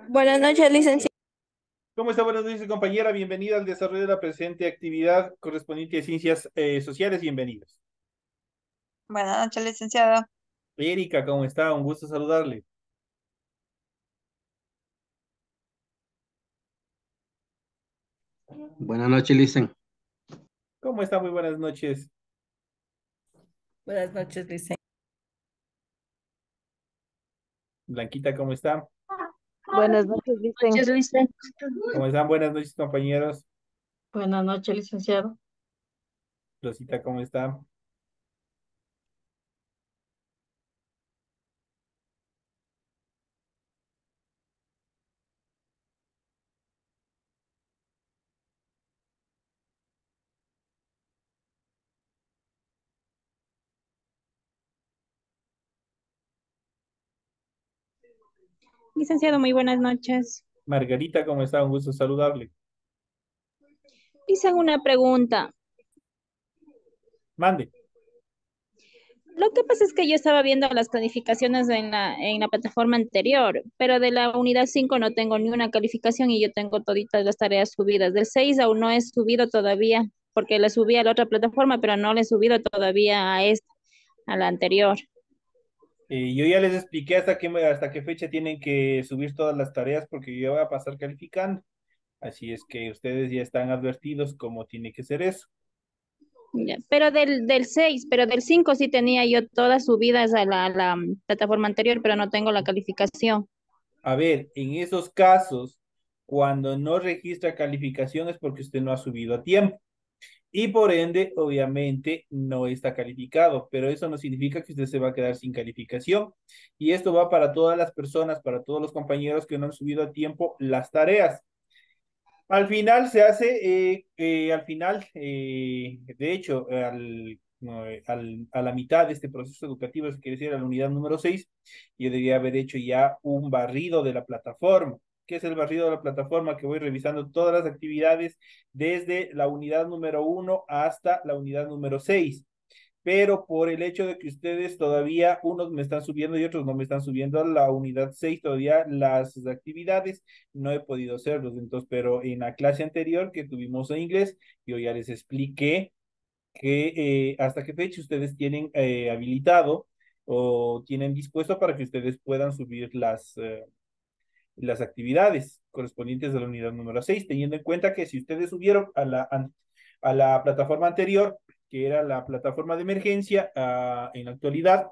Buenas noches, licenciado. ¿Cómo está? Buenas noches, compañera. Bienvenida al desarrollo de la presente actividad correspondiente a ciencias sociales. Bienvenidos. Buenas noches, licenciado. Erika, ¿cómo está? Un gusto saludarle. Buenas noches, Licen. ¿Cómo está? Muy buenas noches. Buenas noches, licenciado. Blanquita, ¿cómo está? Buenas noches, Licen. Noches, licenciado. ¿Cómo están? Buenas noches, compañeros. Buenas noches, licenciado. Rosita, ¿cómo está? Licenciado, muy buenas noches. Margarita, ¿cómo está? Un gusto saludarle. Hice una pregunta. Mande. Lo que pasa es que yo estaba viendo las calificaciones en la plataforma anterior, pero de la unidad 5 no tengo ni una calificación y yo tengo toditas las tareas subidas. Del 6 aún no he subido todavía, porque le subí a la otra plataforma, pero no le he subido todavía a esta, a la anterior. Yo ya les expliqué hasta qué fecha tienen que subir todas las tareas porque yo ya voy a pasar calificando. Así es que ustedes ya están advertidos cómo tiene que ser eso. Ya, pero del 6, pero del 5 sí tenía yo todas subidas a la plataforma anterior, pero no tengo la calificación. A ver, en esos casos, cuando no registra calificación es porque usted no ha subido a tiempo y por ende, obviamente, no está calificado, pero eso no significa que usted se va a quedar sin calificación. Y esto va para todas las personas, para todos los compañeros que no han subido a tiempo las tareas. Al final se hace, de hecho, a la mitad de este proceso educativo, se quiere decir a la unidad número 6, yo debía haber hecho ya un barrido de la plataforma. ¿Qué es el barrido de la plataforma? Que voy revisando todas las actividades desde la unidad número 1 hasta la unidad número 6, pero por el hecho de que ustedes todavía, unos me están subiendo y otros no me están subiendo a la unidad 6 todavía las actividades, no he podido hacerlos. Entonces, pero en la clase anterior que tuvimos en inglés, yo ya les expliqué que hasta qué fecha ustedes tienen habilitado o tienen dispuesto para que ustedes puedan subir las actividades correspondientes a la unidad número 6, teniendo en cuenta que si ustedes subieron a la plataforma anterior, que era la plataforma de emergencia, en la actualidad,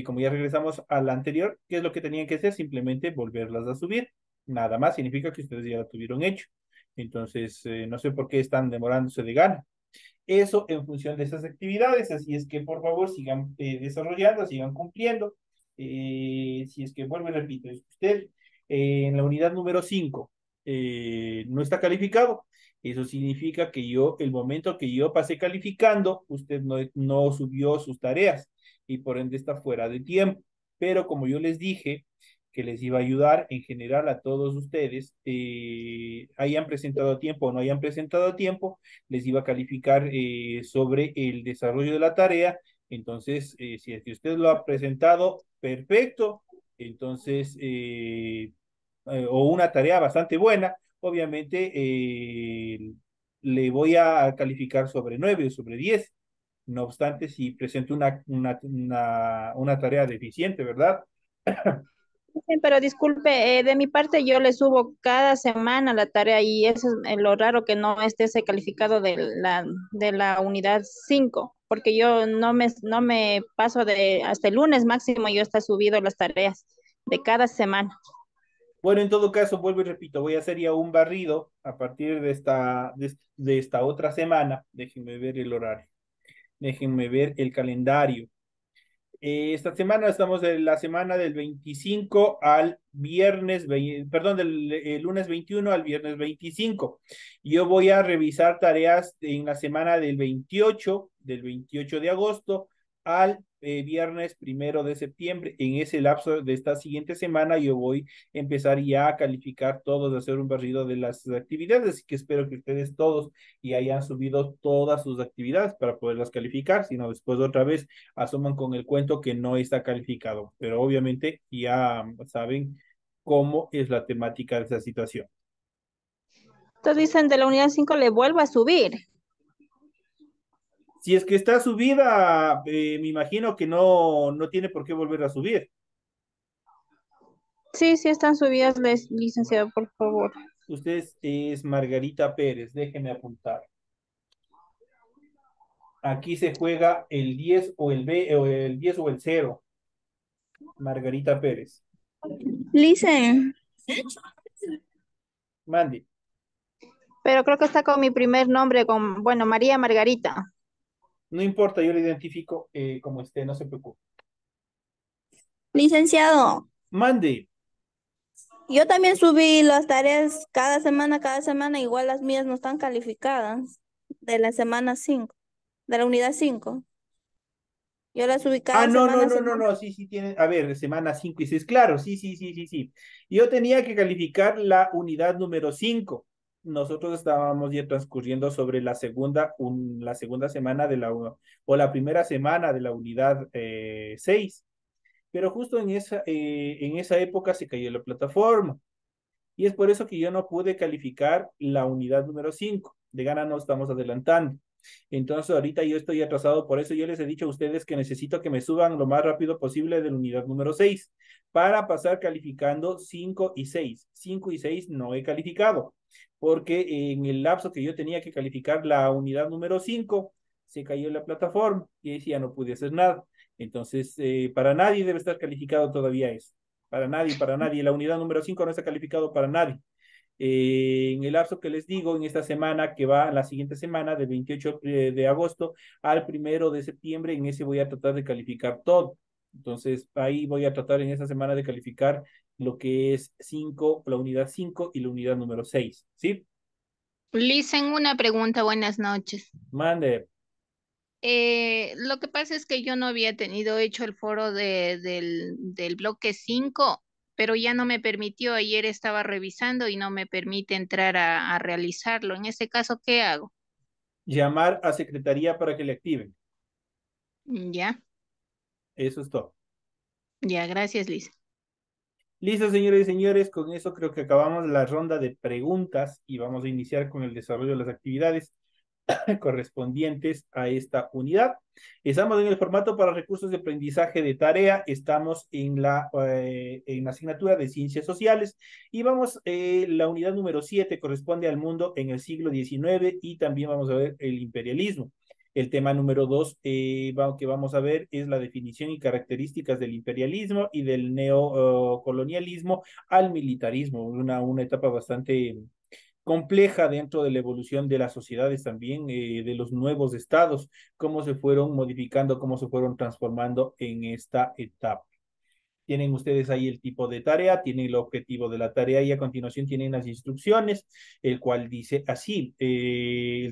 como ya regresamos a la anterior, ¿qué es lo que tenían que hacer? Simplemente volverlas a subir. Nada más significa que ustedes ya lo tuvieron hecho. Entonces, no sé por qué están demorándose de gana. Eso en función de esas actividades, así es que por favor sigan desarrollando, sigan cumpliendo. Si es que vuelvo y repito, es que usted en la unidad número 5 no está calificado, eso significa que yo, el momento que yo pasé calificando, usted no subió sus tareas y por ende está fuera de tiempo. Pero como yo les dije, que les iba a ayudar en general a todos ustedes, hayan presentado a tiempo o no hayan presentado a tiempo, les iba a calificar sobre el desarrollo de la tarea. Entonces, si es que usted lo ha presentado, perfecto. Entonces, o una tarea bastante buena, obviamente le voy a calificar sobre 9 o sobre 10. No obstante, si presento una tarea deficiente, ¿verdad? Sí, pero disculpe, de mi parte yo le subo cada semana la tarea y eso es lo raro que no esté ese calificado de la unidad 5, porque yo no me paso de hasta el lunes máximo, yo está subido las tareas de cada semana. Bueno, en todo caso, vuelvo y repito, voy a hacer ya un barrido a partir de esta otra semana. Déjenme ver el horario, déjenme ver el calendario. Esta semana estamos en la semana del 25 al viernes, perdón, del lunes 21 al viernes 25. Yo voy a revisar tareas en la semana del 28 de agosto al viernes 1 de septiembre. En ese lapso de esta siguiente semana yo voy a empezar ya a calificar todos, a hacer un barrido de las actividades, así que espero que ustedes todos ya hayan subido todas sus actividades para poderlas calificar, sino después otra vez asoman con el cuento que no está calificado, pero obviamente ya saben cómo es la temática de esa situación. Entonces dicen de la unidad 5 le vuelvo a subir. Si es que está subida, me imagino que no tiene por qué volver a subir. Sí, sí están subidas, licenciado, por favor. Usted es Margarita Pérez, déjeme apuntar. Aquí se juega el 10 o el B, o el 10 o el 0. Margarita Pérez. Licen, Mande. Pero creo que está con mi primer nombre, con, bueno, María Margarita. No importa, yo le identifico como esté, no se preocupe. licenciado, Mande. yo también subí las tareas cada semana, igual las mías no están calificadas de la semana 5, de la unidad 5. Yo las subí Ah, cada no, no, semana, no, no, no, sí, sí, tiene, a ver, semana 5 y 6, claro, sí, sí, sí, sí, sí. Yo tenía que calificar la unidad número 5. Nosotros estábamos ya transcurriendo sobre la segunda semana de o la primera semana de la unidad 6, pero justo en esa época se cayó la plataforma. Y es por eso que yo no pude calificar la unidad número 5. De gana no estamos adelantando. Entonces ahorita yo estoy atrasado, por eso yo les he dicho a ustedes que necesito que me suban lo más rápido posible de la unidad número 6 para pasar calificando 5 y 6. 5 y 6 no he calificado, porque en el lapso que yo tenía que calificar la unidad número 5 se cayó la plataforma y ahí sí ya no pude hacer nada. Entonces, para nadie debe estar calificado todavía eso. Para nadie, para nadie. La unidad número 5 no está calificado para nadie. En el lapso que les digo, en esta semana que va la siguiente semana, del 28 de agosto al 1 de septiembre, en ese voy a tratar de calificar todo. Entonces, ahí voy a tratar en esa semana de calificar lo que es 5, la unidad 5 y la unidad número 6. ¿Sí? Licen, una pregunta, buenas noches. Mande. Lo que pasa es que yo no había tenido hecho el foro del bloque 5, pero ya no me permitió. Ayer estaba revisando y no me permite entrar a realizarlo. En ese caso, ¿qué hago? Llamar a secretaría para que le activen. Ya, Eso es todo. ya, gracias, Liz. Listo, señores y señores, con eso creo que acabamos la ronda de preguntas y vamos a iniciar con el desarrollo de las actividades correspondientes a esta unidad. Estamos en el formato para recursos de aprendizaje de tarea, estamos en la asignatura de ciencias sociales y vamos, la unidad número 7 corresponde al mundo en el siglo XIX y también vamos a ver el imperialismo. El tema número 2 que vamos a ver es la definición y características del imperialismo y del neocolonialismo al militarismo, una etapa bastante compleja dentro de la evolución de las sociedades también, de los nuevos estados, cómo se fueron modificando, cómo se fueron transformando en esta etapa. Tienen ustedes ahí el tipo de tarea, tienen el objetivo de la tarea y a continuación tienen las instrucciones, el cual dice así.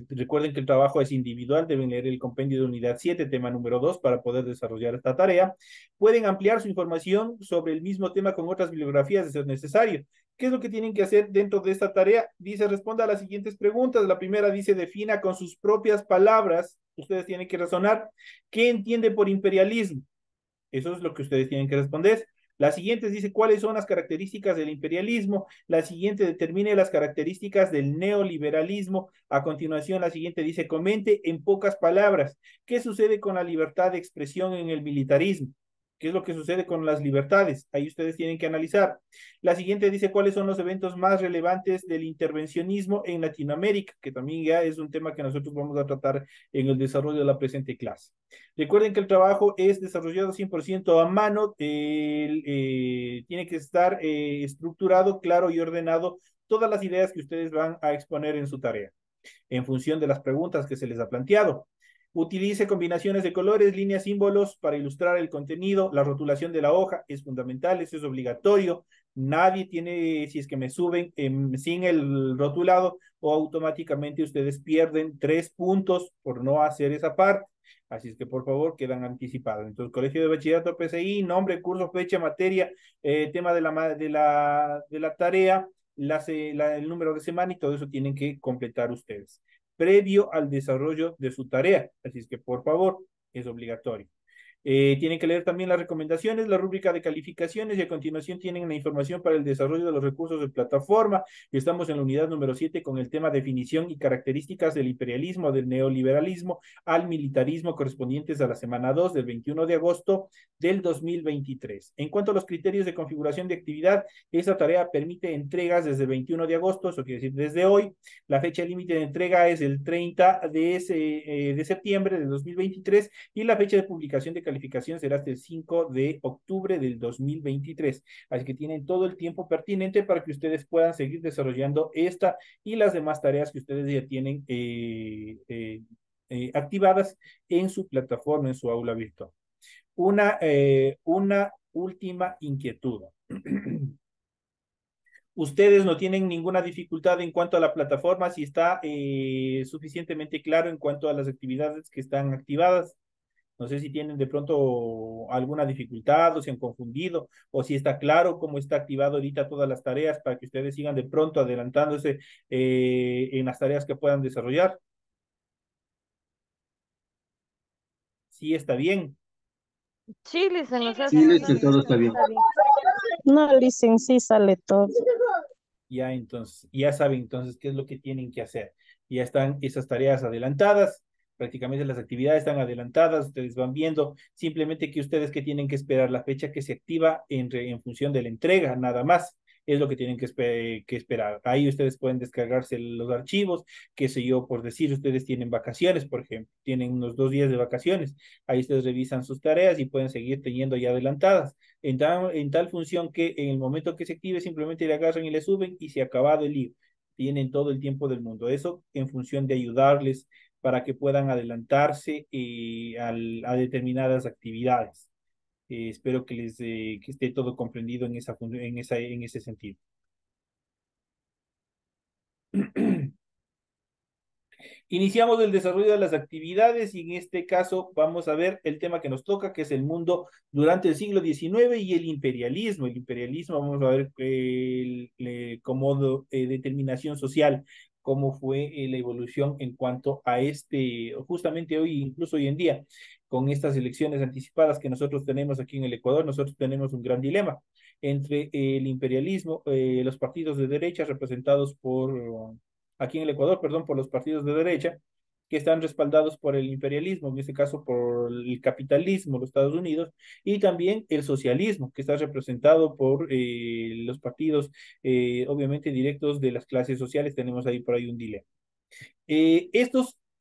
Recuerden que el trabajo es individual, deben leer el compendio de unidad 7, tema número 2, para poder desarrollar esta tarea. Pueden ampliar su información sobre el mismo tema con otras bibliografías de ser necesario. ¿Qué es lo que tienen que hacer dentro de esta tarea? Dice, responda a las siguientes preguntas. La primera dice, defina con sus propias palabras. Ustedes tienen que razonar. ¿Qué entiende por imperialismo? Eso es lo que ustedes tienen que responder. La siguiente dice cuáles son las características del imperialismo. La siguiente determine las características del neoliberalismo. A continuación, la siguiente dice comente en pocas palabras qué sucede con la libertad de expresión en el militarismo. ¿Qué es lo que sucede con las libertades? Ahí ustedes tienen que analizar. La siguiente dice cuáles son los eventos más relevantes del intervencionismo en Latinoamérica, que también ya es un tema que nosotros vamos a tratar en el desarrollo de la presente clase. Recuerden que el trabajo es desarrollado 100% a mano, tiene que estar estructurado, claro y ordenado todas las ideas que ustedes van a exponer en su tarea, en función de las preguntas que se les ha planteado. Utilice combinaciones de colores, líneas, símbolos para ilustrar el contenido. La rotulación de la hoja es fundamental, eso es obligatorio. Nadie tiene, si es que me suben sin el rotulado, o automáticamente ustedes pierden 3 puntos por no hacer esa parte. Así es que por favor quedan anticipados. Entonces, Colegio de Bachillerato PCI, nombre, curso, fecha, materia, tema de la tarea, el número de semana y todo eso tienen que completar ustedes previo al desarrollo de su tarea. Así es que, por favor, es obligatorio. Tienen que leer también las recomendaciones, la rúbrica de calificaciones y a continuación tienen la información para el desarrollo de los recursos de plataforma. Estamos en la unidad número 7 con el tema definición y características del imperialismo, del neoliberalismo al militarismo correspondientes a la semana 2 del 21 de agosto del 2023. En cuanto a los criterios de configuración de actividad, esta tarea permite entregas desde el 21 de agosto, eso quiere decir desde hoy. La fecha límite de entrega es el 30 de septiembre del 2023 y la fecha de publicación de calificación será hasta el 5 de octubre del 2023. Así que tienen todo el tiempo pertinente para que ustedes puedan seguir desarrollando esta y las demás tareas que ustedes ya tienen activadas en su plataforma, en su aula virtual. Una última inquietud. Ustedes no tienen ninguna dificultad en cuanto a la plataforma, si está suficientemente claro en cuanto a las actividades que están activadas. No sé si tienen de pronto alguna dificultad o se han confundido o si está claro cómo está activado ahorita todas las tareas para que ustedes sigan de pronto adelantándose en las tareas que puedan desarrollar. Sí, está bien. Sí, licen, o sea, Sí, listo, todo está bien. está bien. No, licen, sí sale todo. Ya entonces, ya saben entonces qué es lo que tienen que hacer. Ya están esas tareas adelantadas, prácticamente las actividades están adelantadas, ustedes van viendo, simplemente que ustedes que tienen que esperar la fecha que se activa en función de la entrega, nada más. Es lo que tienen que esperar. Ahí ustedes pueden descargarse los archivos, qué sé yo, por decir, ustedes tienen vacaciones, por ejemplo, tienen unos 2 días de vacaciones. Ahí ustedes revisan sus tareas y pueden seguir teniendo ya adelantadas en tal función que en el momento que se active simplemente le agarran y le suben y se ha acabado el lío. Tienen todo el tiempo del mundo. Eso en función de ayudarles para que puedan adelantarse a determinadas actividades. Espero que esté todo comprendido en ese sentido. Iniciamos el desarrollo de las actividades y en este caso vamos a ver el tema que nos toca, que es el mundo durante el siglo XIX y el imperialismo. El imperialismo, vamos a ver como determinación social, cómo fue la evolución en cuanto a justamente hoy, incluso hoy en día, con estas elecciones anticipadas que nosotros tenemos aquí en el Ecuador, nosotros tenemos un gran dilema entre el imperialismo, los partidos de derecha representados aquí en el Ecuador, perdón, por los partidos de derecha, que están respaldados por el imperialismo, en este caso por el capitalismo, los Estados Unidos, y también el socialismo, que está representado por los partidos, obviamente, directos de las clases sociales. Tenemos ahí por ahí un dilema.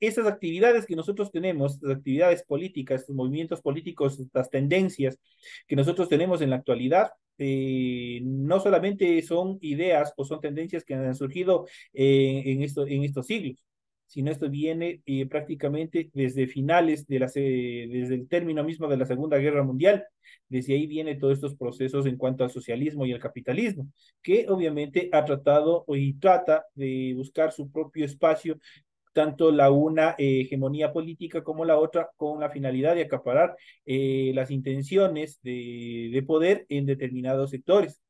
Esas actividades que nosotros tenemos, estas actividades políticas, estos movimientos políticos, estas tendencias que nosotros tenemos en la actualidad, no solamente son ideas o son tendencias que han surgido en estos siglos, sino esto viene prácticamente desde finales desde el término mismo de la Segunda Guerra Mundial. Desde ahí vienen todos estos procesos en cuanto al socialismo y al capitalismo, que obviamente ha tratado y trata de buscar su propio espacio, tanto la una hegemonía política como la otra, con la finalidad de acaparar las intenciones de poder en determinados sectores.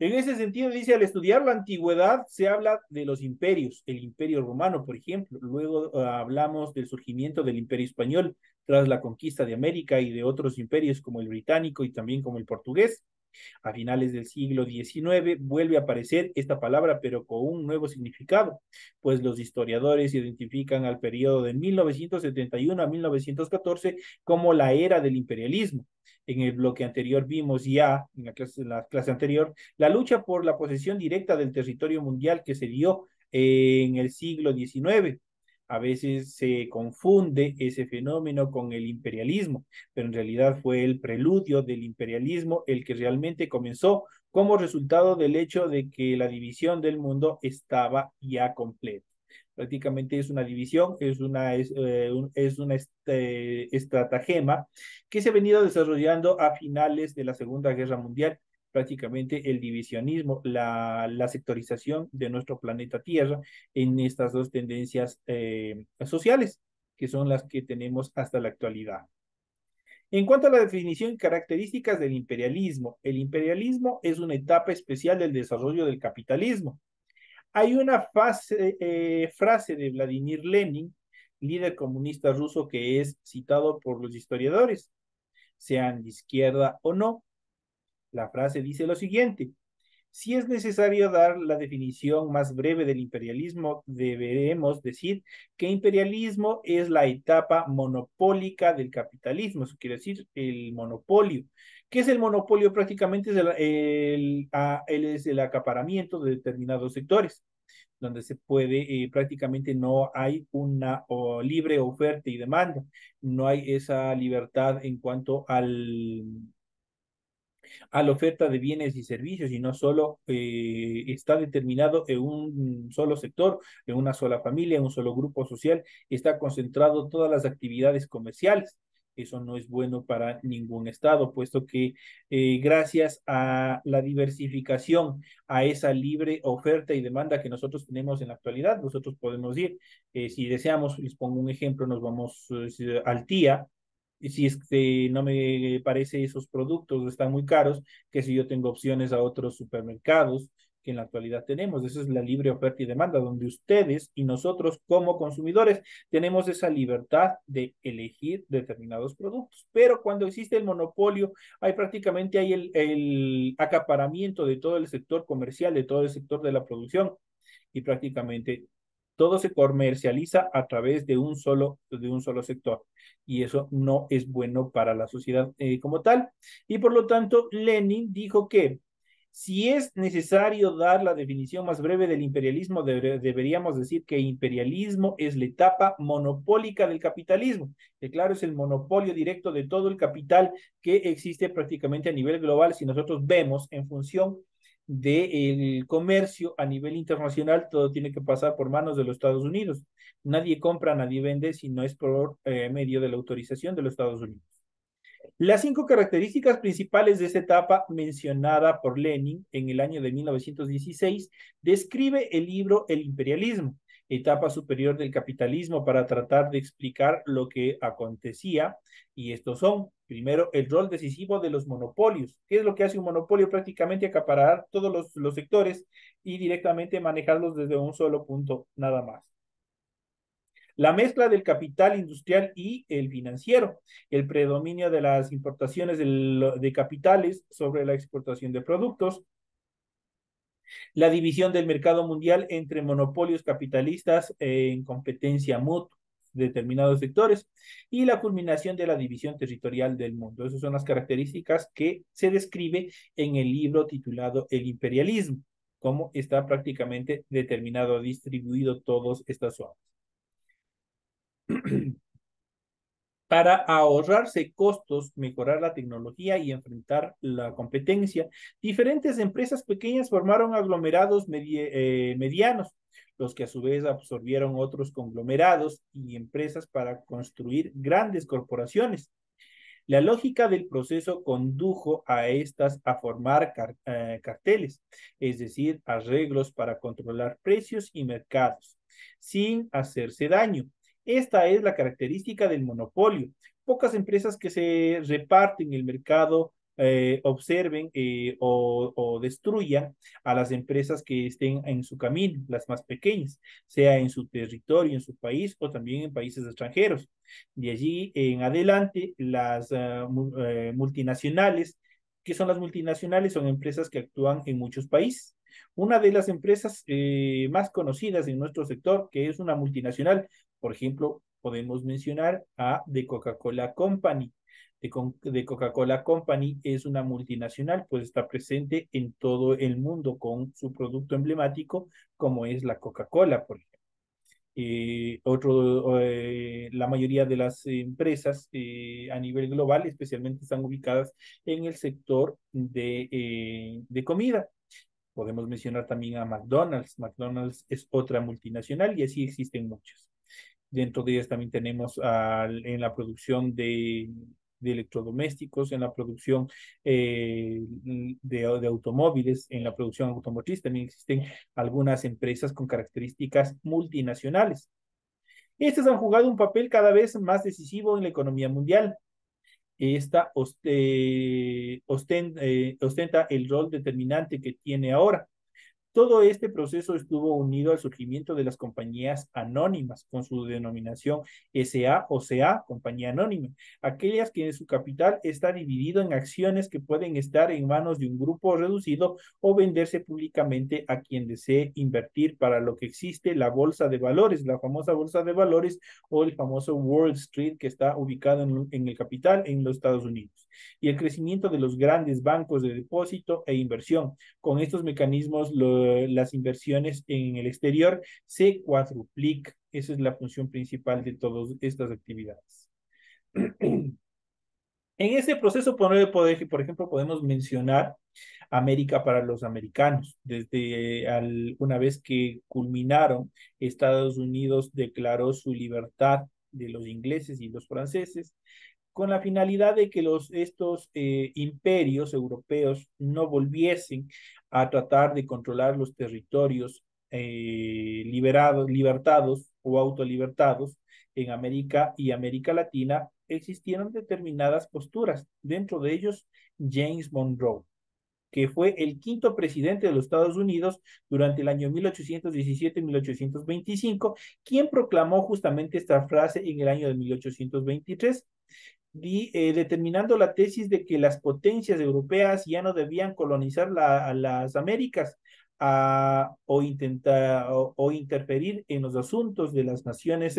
En ese sentido, dice, al estudiar la antigüedad se habla de los imperios, el imperio romano, por ejemplo, luego hablamos del surgimiento del imperio español tras la conquista de América y de otros imperios como el británico y también como el portugués. A finales del siglo XIX vuelve a aparecer esta palabra, pero con un nuevo significado, pues los historiadores identifican al periodo de 1971 a 1914 como la era del imperialismo. En el bloque anterior vimos ya, en la clase anterior, la lucha por la posesión directa del territorio mundial que se dio en el siglo XIX. A veces se confunde ese fenómeno con el imperialismo, pero en realidad fue el preludio del imperialismo el que realmente comenzó como resultado del hecho de que la división del mundo estaba ya completa. Prácticamente es una división, es una estratagema que se ha venido desarrollando a finales de la Segunda Guerra Mundial, prácticamente el divisionismo, la sectorización de nuestro planeta Tierra en estas dos tendencias sociales, que son las que tenemos hasta la actualidad. En cuanto a la definición y características del imperialismo, el imperialismo es una etapa especial del desarrollo del capitalismo. Hay una frase de Vladimir Lenin, líder comunista ruso, que es citado por los historiadores. sean de izquierda o no. La frase dice lo siguiente: si es necesario dar la definición más breve del imperialismo, deberemos decir que imperialismo es la etapa monopólica del capitalismo, eso quiere decir el monopolio. ¿Qué es el monopolio? Prácticamente es el acaparamiento de determinados sectores, donde se puede, prácticamente no hay una libre oferta y demanda, no hay esa libertad en cuanto a la oferta de bienes y servicios, y no solo está determinado en un solo sector, en una sola familia, en un solo grupo social, está concentrado todas las actividades comerciales. Eso no es bueno para ningún estado, puesto que gracias a la diversificación, a esa libre oferta y demanda que nosotros tenemos en la actualidad, nosotros podemos ir, si deseamos, les pongo un ejemplo, nos vamos al TIA, y si es que no me parece esos productos están muy caros, que si yo tengo opciones a otros supermercados que en la actualidad tenemos. Eso es la libre oferta y demanda, donde ustedes y nosotros como consumidores tenemos esa libertad de elegir determinados productos. Pero cuando existe el monopolio, hay el acaparamiento de todo el sector comercial, de todo el sector de la producción, y prácticamente todo se comercializa a través de de un solo sector, y eso no es bueno para la sociedad como tal. Y por lo tanto, Lenin dijo que si es necesario dar la definición más breve del imperialismo, deberíamos decir que imperialismo es la etapa monopólica del capitalismo, que claro, es el monopolio directo de todo el capital que existe prácticamente a nivel global. Si nosotros vemos en función del comercio a nivel internacional, todo tiene que pasar por manos de los Estados Unidos. Nadie compra, nadie vende si no es por medio de la autorización de los Estados Unidos. Las 5 características principales de esta etapa mencionada por Lenin en el año de 1916 describe el libro El imperialismo, etapa superior del capitalismo, para tratar de explicar lo que acontecía, y estos son: primero, el rol decisivo de los monopolios. ¿Qué es lo que hace un monopolio? Prácticamente acaparar todos los sectores y directamente manejarlos desde un solo punto, nada más. La mezcla del capital industrial y el financiero, el predominio de las importaciones de capitales sobre la exportación de productos, la división del mercado mundial entre monopolios capitalistas en competencia mutua de determinados sectores, y la culminación de la división territorial del mundo. Esas son las características que se describe en el libro titulado El imperialismo, cómo está prácticamente determinado, distribuido todas estas zonas. Para ahorrarse costos, mejorar la tecnología y enfrentar la competencia, diferentes empresas pequeñas formaron aglomerados medianos, los que a su vez absorbieron otros conglomerados y empresas para construir grandes corporaciones. La lógica del proceso condujo a estas a formar carteles, es decir, arreglos para controlar precios y mercados, sin hacerse daño. Esta es la característica del monopolio. Pocas empresas que se reparten el mercado observen o destruyan a las empresas que estén en su camino, las más pequeñas, sea en su territorio, en su país o también en países extranjeros. De allí en adelante, las multinacionales. ¿Qué son las multinacionales? Son empresas que actúan en muchos países. Una de las empresas más conocidas en nuestro sector, que es una multinacional, por ejemplo, podemos mencionar a The Coca-Cola Company. De Coca-Cola Company es una multinacional, pues está presente en todo el mundo con su producto emblemático, como es la Coca-Cola, por ejemplo. La mayoría de las empresas a nivel global, especialmente, están ubicadas en el sector de comida. Podemos mencionar también a McDonald's. McDonald's es otra multinacional y así existen muchas. Dentro de ellas también tenemos en la producción de electrodomésticos, en la producción de automóviles, en la producción automotriz también existen algunas empresas con características multinacionales. Estas han jugado un papel cada vez más decisivo en la economía mundial. Esta ostenta el rol determinante que tiene ahora. Todo este proceso estuvo unido al surgimiento de las compañías anónimas, con su denominación SA o CA, compañía anónima, aquellas que su capital está dividido en acciones que pueden estar en manos de un grupo reducido o venderse públicamente a quien desee invertir, para lo que existe la bolsa de valores, la famosa bolsa de valores o el famoso Wall Street, que está ubicado en el capital en los Estados Unidos, y el crecimiento de los grandes bancos de depósito e inversión. Con estos mecanismos, las inversiones en el exterior se cuadruplican. Esa es la función principal de todas estas actividades. En este proceso, por ejemplo, podemos mencionar América para los americanos. Desde una vez que culminaron, Estados Unidos declaró su libertad de los ingleses y los franceses, con la finalidad de que estos imperios europeos no volviesen a tratar de controlar los territorios libertados o autolibertados en América y América Latina. Existieron determinadas posturas, dentro de ellos James Monroe, que fue el quinto presidente de los Estados Unidos durante el año 1817-1825, quien proclamó justamente esta frase en el año de 1823, determinando la tesis de que las potencias europeas ya no debían colonizar las Américas o interferir en los asuntos de las naciones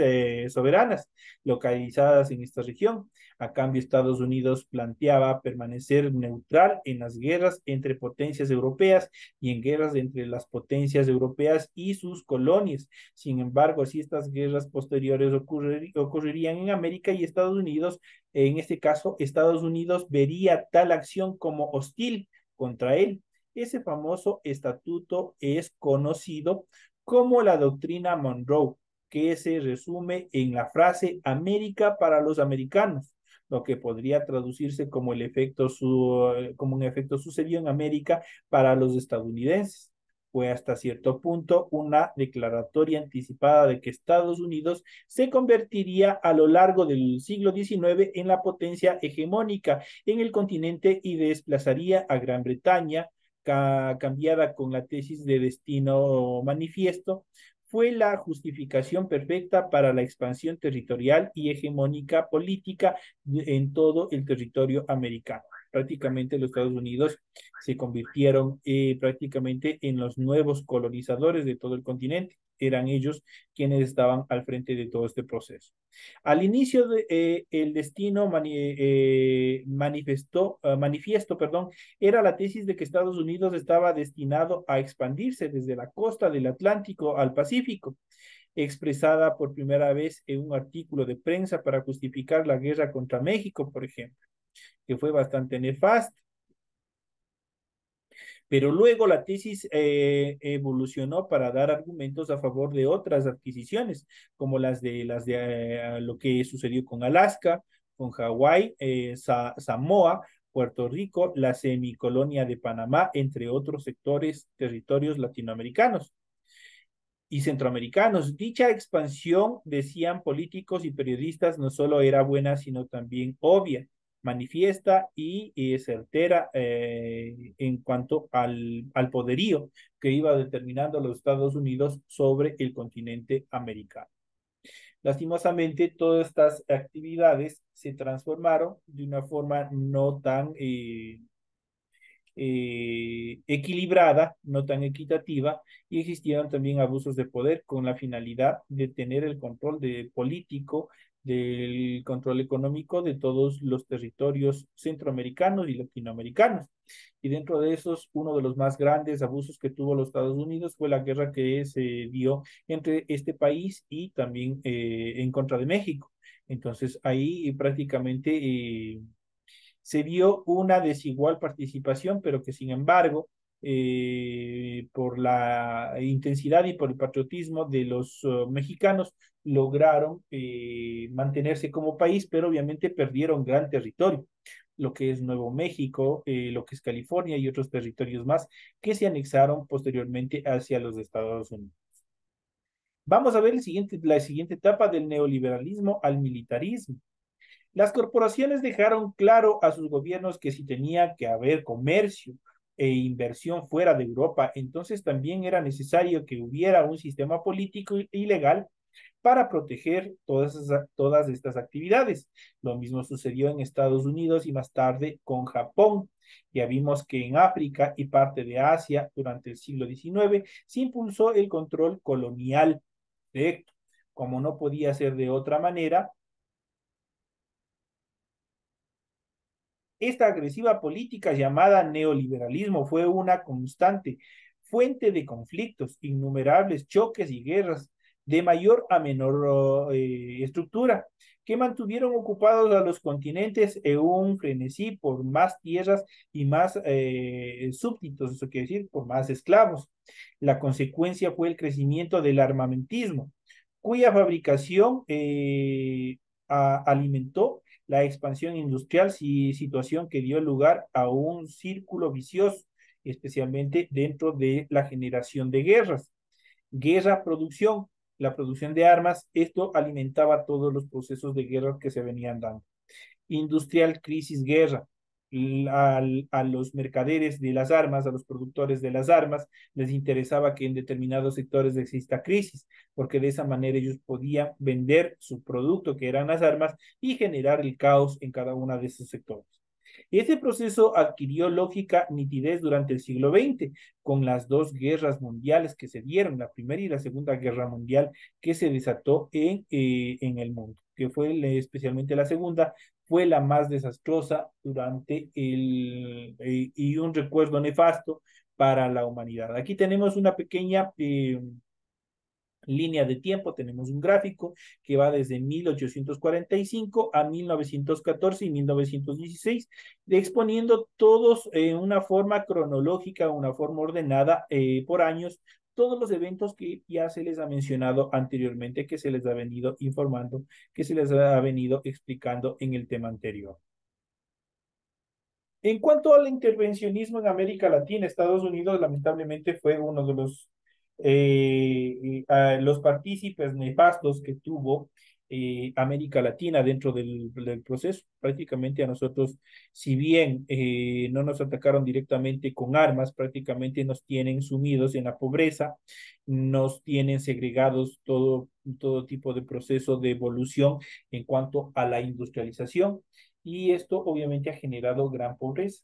soberanas localizadas en esta región. A cambio, Estados Unidos planteaba permanecer neutral en las guerras entre potencias europeas y en guerras entre las potencias europeas y sus colonias. Sin embargo, si estas guerras posteriores ocurrirían en América y Estados Unidos, en este caso, Estados Unidos vería tal acción como hostil contra él. Ese famoso estatuto es conocido como la doctrina Monroe, que se resume en la frase América para los americanos, lo que podría traducirse como como un efecto sucedió en América para los estadounidenses. Fue hasta cierto punto una declaratoria anticipada de que Estados Unidos se convertiría a lo largo del siglo XIX en la potencia hegemónica en el continente y desplazaría a Gran Bretaña, cambiada con la tesis de destino manifiesto. Fue la justificación perfecta para la expansión territorial y hegemónica política en todo el territorio americano. Prácticamente los Estados Unidos se convirtieron prácticamente en los nuevos colonizadores de todo el continente. Eran ellos quienes estaban al frente de todo este proceso. Al inicio el destino manifiesto, era la tesis de que Estados Unidos estaba destinado a expandirse desde la costa del Atlántico al Pacífico, expresada por primera vez en un artículo de prensa para justificar la guerra contra México, por ejemplo, que fue bastante nefasta. Pero luego la tesis evolucionó para dar argumentos a favor de otras adquisiciones, como las de lo que sucedió con Alaska, con Hawái, Samoa, Puerto Rico, la semicolonia de Panamá, entre otros territorios latinoamericanos y centroamericanos. Dicha expansión, decían políticos y periodistas, no solo era buena, sino también obvia, manifiesta y certera en cuanto al poderío que iba determinando a los Estados Unidos sobre el continente americano. Lastimosamente, todas estas actividades se transformaron de una forma no tan equilibrada, no tan equitativa, y existieron también abusos de poder con la finalidad de tener el control político, del control económico de todos los territorios centroamericanos y latinoamericanos. Y dentro de esos, uno de los más grandes abusos que tuvo los Estados Unidos fue la guerra que se dio entre este país y también en contra de México. Entonces, ahí prácticamente se vio una desigual participación, pero que sin embargo, por la intensidad y por el patriotismo de los mexicanos, lograron mantenerse como país, pero obviamente perdieron gran territorio, lo que es Nuevo México, lo que es California y otros territorios más que se anexaron posteriormente hacia los Estados Unidos. Vamos a ver la siguiente etapa del neoliberalismo al militarismo. Las corporaciones dejaron claro a sus gobiernos que si tenía que haber comercio inversión fuera de Europa. Entonces también era necesario que hubiera un sistema político y legal para proteger todas estas actividades. Lo mismo sucedió en Estados Unidos y más tarde con Japón. Ya vimos que en África y parte de Asia durante el siglo XIX se impulsó el control colonial directo. Como no podía ser de otra manera, esta agresiva política llamada neoliberalismo fue una constante fuente de conflictos, innumerables choques y guerras de mayor a menor estructura, que mantuvieron ocupados a los continentes en un frenesí por más tierras y más súbditos, eso quiere decir, por más esclavos. La consecuencia fue el crecimiento del armamentismo, cuya fabricación alimentó la expansión industrial, situación que dio lugar a un círculo vicioso, especialmente dentro de la generación de guerras. Guerra, producción, la producción de armas, esto alimentaba todos los procesos de guerra que se venían dando. Industrial, crisis, guerra. A los mercaderes de las armas, a los productores de las armas, les interesaba que en determinados sectores exista crisis, porque de esa manera ellos podían vender su producto, que eran las armas, y generar el caos en cada uno de esos sectores. Este proceso adquirió lógica nitidez durante el siglo XX, con las dos guerras mundiales que se dieron, la Primera y la Segunda Guerra Mundial, que se desató en el mundo, que fue especialmente la Segunda, fue la más desastrosa durante y un recuerdo nefasto para la humanidad. Aquí tenemos una pequeña línea de tiempo, tenemos un gráfico que va desde 1845 a 1914 y 1916, exponiendo todos en una forma cronológica, una forma ordenada por años, todos los eventos que ya se les ha mencionado anteriormente, que se les ha venido informando, que se les ha venido explicando en el tema anterior. En cuanto al intervencionismo en América Latina, Estados Unidos lamentablemente fue uno de los partícipes nefastos que tuvo América Latina dentro del proceso. Prácticamente a nosotros, si bien no nos atacaron directamente con armas, prácticamente nos tienen sumidos en la pobreza, nos tienen segregados todo tipo de proceso de evolución en cuanto a la industrialización y esto obviamente ha generado gran pobreza.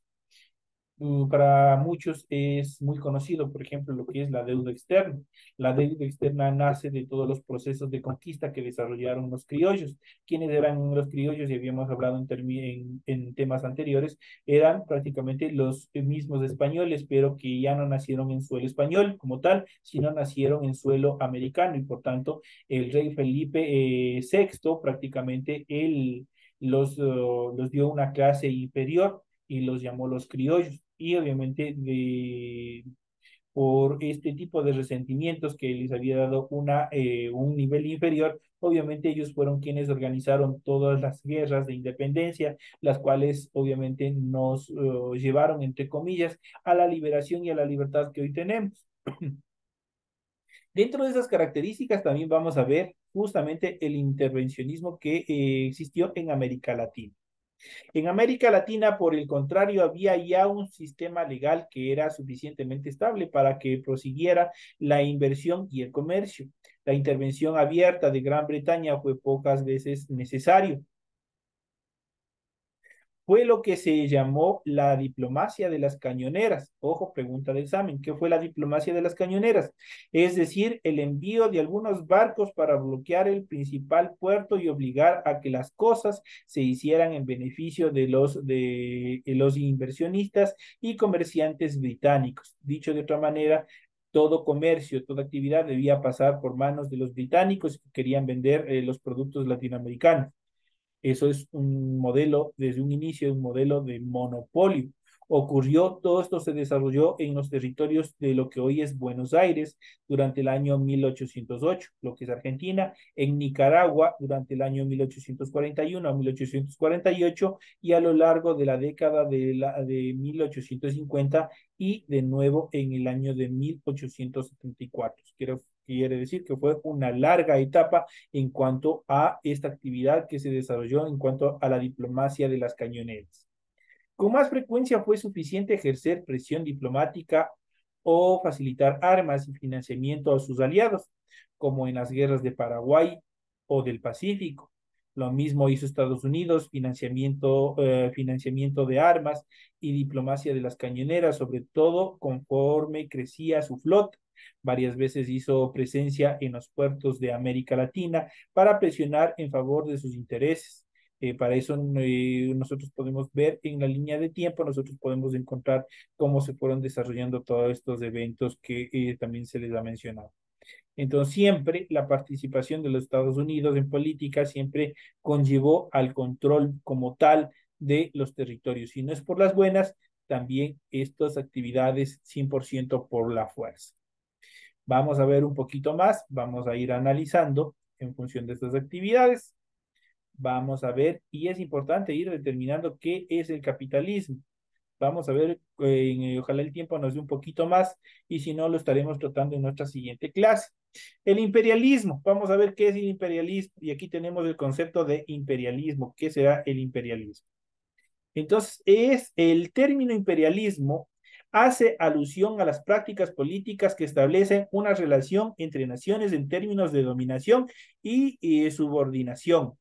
Para muchos es muy conocido, por ejemplo, lo que es la deuda externa. La deuda externa nace de todos los procesos de conquista que desarrollaron los criollos. ¿Quiénes eran los criollos? Y habíamos hablado en temas anteriores, eran prácticamente los mismos españoles, pero que ya no nacieron en suelo español como tal, sino nacieron en suelo americano y por tanto el rey Felipe VI prácticamente él los dio una clase inferior y los llamó los criollos. Y obviamente por este tipo de resentimientos que les había dado un nivel inferior, obviamente ellos fueron quienes organizaron todas las guerras de independencia, las cuales obviamente nos llevaron, entre comillas, a la liberación y a la libertad que hoy tenemos. Dentro de esas características también vamos a ver justamente el intervencionismo que existió en América Latina. En América Latina, por el contrario, había ya un sistema legal que era suficientemente estable para que prosiguiera la inversión y el comercio. La intervención abierta de Gran Bretaña fue pocas veces necesario. Fue lo que se llamó la diplomacia de las cañoneras. Ojo, pregunta de examen, ¿qué fue la diplomacia de las cañoneras? Es decir, el envío de algunos barcos para bloquear el principal puerto y obligar a que las cosas se hicieran en beneficio de los inversionistas y comerciantes británicos. Dicho de otra manera, todo comercio, toda actividad debía pasar por manos de los británicos que querían vender los productos latinoamericanos. Eso es un modelo, desde un inicio, un modelo de monopolio. Ocurrió, todo esto se desarrolló en los territorios de lo que hoy es Buenos Aires durante el año 1808, lo que es Argentina, en Nicaragua durante el año 1841 a 1848 y a lo largo de la década de 1850 y de nuevo en el año de 1874. Quiere decir que fue una larga etapa en cuanto a esta actividad que se desarrolló en cuanto a la diplomacia de las cañoneras. Con más frecuencia fue suficiente ejercer presión diplomática o facilitar armas y financiamiento a sus aliados, como en las guerras de Paraguay o del Pacífico. Lo mismo hizo Estados Unidos, financiamiento de armas y diplomacia de las cañoneras, sobre todo conforme crecía su flota. Varias veces hizo presencia en los puertos de América Latina para presionar en favor de sus intereses. Para eso nosotros podemos ver en la línea de tiempo, nosotros podemos encontrar cómo se fueron desarrollando todos estos eventos que también se les ha mencionado. Entonces, siempre la participación de los Estados Unidos en política siempre conllevó al control como tal de los territorios. Si no es por las buenas, también estas actividades 100% por la fuerza. Vamos a ver un poquito más, vamos a ir analizando en función de estas actividades. Vamos a ver, y es importante ir determinando qué es el capitalismo. Vamos a ver, ojalá el tiempo nos dé un poquito más, y si no, lo estaremos tratando en nuestra siguiente clase. El imperialismo, vamos a ver qué es el imperialismo, y aquí tenemos el concepto de imperialismo. ¿Qué será el imperialismo? Entonces, es el término imperialismo hace alusión a las prácticas políticas que establecen una relación entre naciones en términos de dominación y subordinación.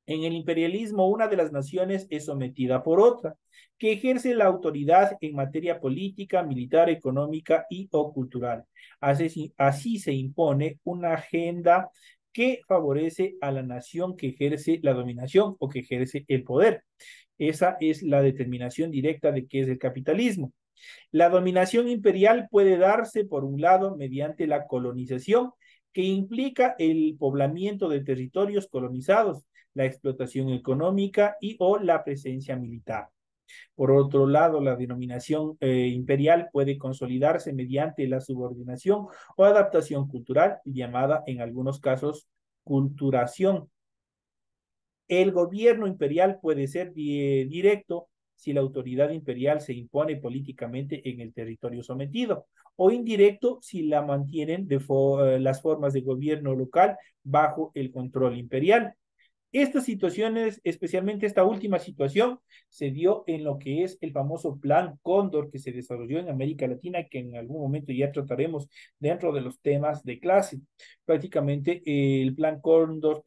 En el imperialismo, una de las naciones es sometida por otra, que ejerce la autoridad en materia política, militar, económica y o cultural. Así se impone una agenda que favorece a la nación que ejerce la dominación o que ejerce el poder. Esa es la determinación directa de qué es el capitalismo. La dominación imperial puede darse, por un lado, mediante la colonización, que implica el poblamiento de territorios colonizados, la explotación económica y o la presencia militar. Por otro lado, la denominación imperial puede consolidarse mediante la subordinación o adaptación cultural, llamada en algunos casos culturación. El gobierno imperial puede ser directo si la autoridad imperial se impone políticamente en el territorio sometido, o indirecto si la mantienen las formas de gobierno local bajo el control imperial. Estas situaciones, especialmente esta última situación, se dio en lo que es el famoso Plan Cóndor que se desarrolló en América Latina, que en algún momento ya trataremos dentro de los temas de clase. Prácticamente el Plan Cóndor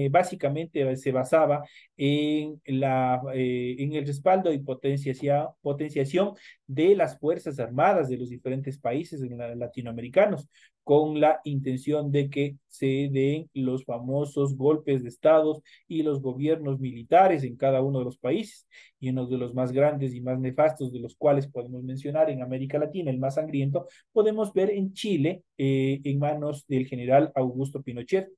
básicamente se basaba en el respaldo y potenciación de las Fuerzas Armadas de los diferentes países latinoamericanos, con la intención de que se den los famosos golpes de estados y los gobiernos militares en cada uno de los países. Y uno de los más grandes y más nefastos, de los cuales podemos mencionar en América Latina, el más sangriento, podemos ver en Chile, en manos del general Augusto Pinochet.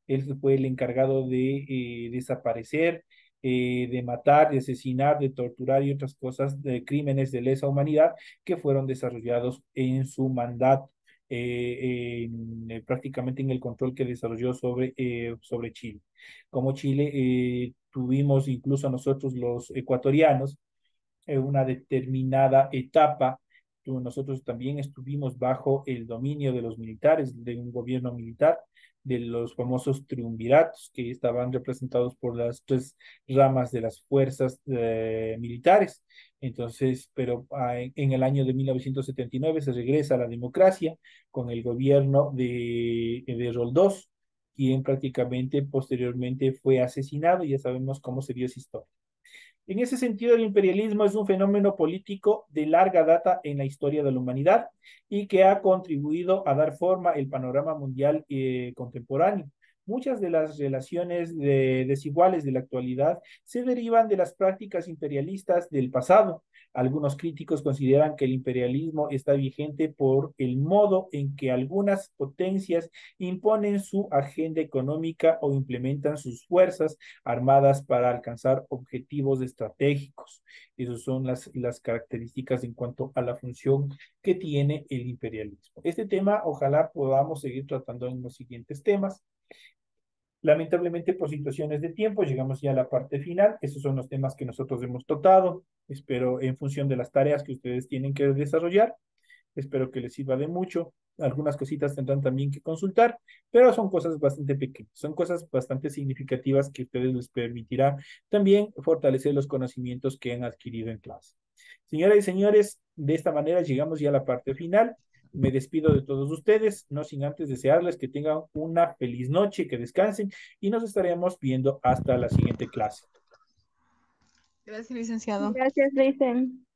Él fue el encargado de desaparecer, de matar, de asesinar, de torturar y otras cosas, de crímenes de lesa humanidad que fueron desarrollados en su mandato. Prácticamente en el control que desarrolló sobre Chile. Como Chile, tuvimos incluso nosotros los ecuatorianos una determinada etapa. Nosotros también estuvimos bajo el dominio de los militares, de un gobierno militar, de los famosos triunviratos que estaban representados por las tres ramas de las fuerzas militares. Entonces, pero en el año de 1979 se regresa a la democracia con el gobierno de Roldós, quien prácticamente posteriormente fue asesinado, y ya sabemos cómo se dio esa historia. En ese sentido, el imperialismo es un fenómeno político de larga data en la historia de la humanidad y que ha contribuido a dar forma al panorama mundial contemporáneo. Muchas de las relaciones desiguales de la actualidad se derivan de las prácticas imperialistas del pasado. Algunos críticos consideran que el imperialismo está vigente por el modo en que algunas potencias imponen su agenda económica o implementan sus fuerzas armadas para alcanzar objetivos estratégicos. Esas son las características en cuanto a la función que tiene el imperialismo. Este tema ojalá podamos seguir tratando en los siguientes temas. Lamentablemente, por situaciones de tiempo, llegamos ya a la parte final. Estos son los temas que nosotros hemos tratado. Espero, en función de las tareas que ustedes tienen que desarrollar, espero que les sirva de mucho. Algunas cositas tendrán también que consultar, pero son cosas bastante pequeñas, son cosas bastante significativas que a ustedes les permitirá también fortalecer los conocimientos que han adquirido en clase. Señoras y señores, de esta manera llegamos ya a la parte final. Me despido de todos ustedes, no sin antes desearles que tengan una feliz noche, que descansen y nos estaremos viendo hasta la siguiente clase. Gracias, licenciado. Gracias, Risen.